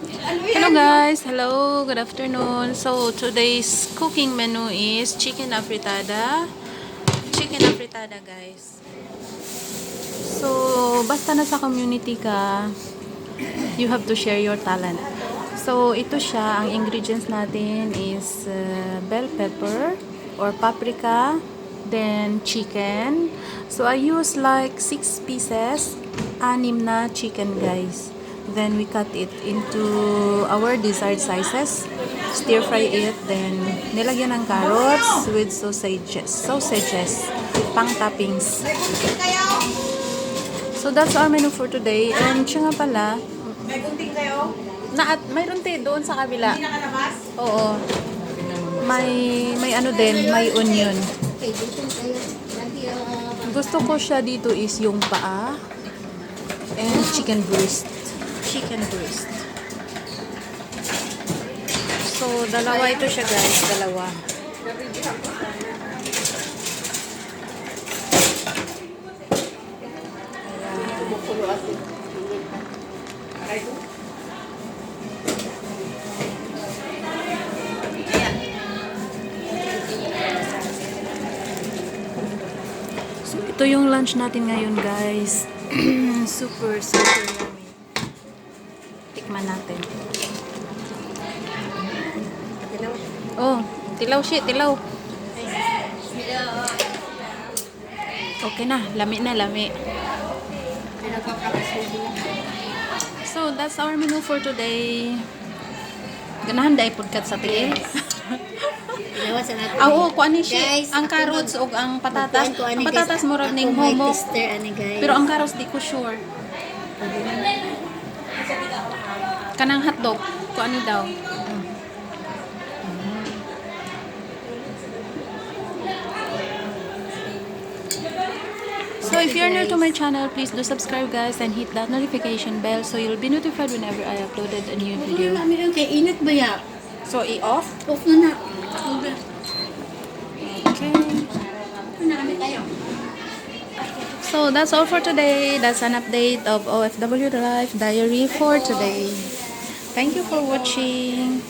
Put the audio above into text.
Hello guys, hello, good afternoon. So today's cooking menu is chicken afritada. Chicken afritada guys. So basta nasa community ka, you have to share your talent. So ito siya, ang ingredients natin is bell pepper or paprika, then chicken. So I use like 6 pieces, 6 na chicken guys. Then we cut it into our desired sizes. Stir fry it. Then nilagyan ng carrots with sausages, pang toppings. So that's our menu for today. And siya nga pala, May gunting kayo? mayroon tayo doon sa kabila. Hindi nakalabas? Oo. May ano din, may onion. Gusto ko siya dito is yung paa and chicken breast. Chicken breast. So, dalawa ito siya guys. Dalawa. So, ito yung lunch natin ngayon guys. Super yummy. Tikman natin. Oh, tilaw shit, tilaw. Okay na, lami. So, that's our menu for today. Ganahan dahil podcast sa tiil. Oo, kuan ni siya. Ang carrots o ang patatas. Ang patatas mo rin ng homo. Pero ang carrots di ko sure. Kanang hotdog. Kuan ni daw. So if you're new to my channel, please do subscribe guys and hit that notification bell so you'll be notified whenever I uploaded a new video. Okay, init ba ya? So i-off? Off na na. Okay. So that's all for today. That's an update of OFW Life Diary for today. Thank you for watching.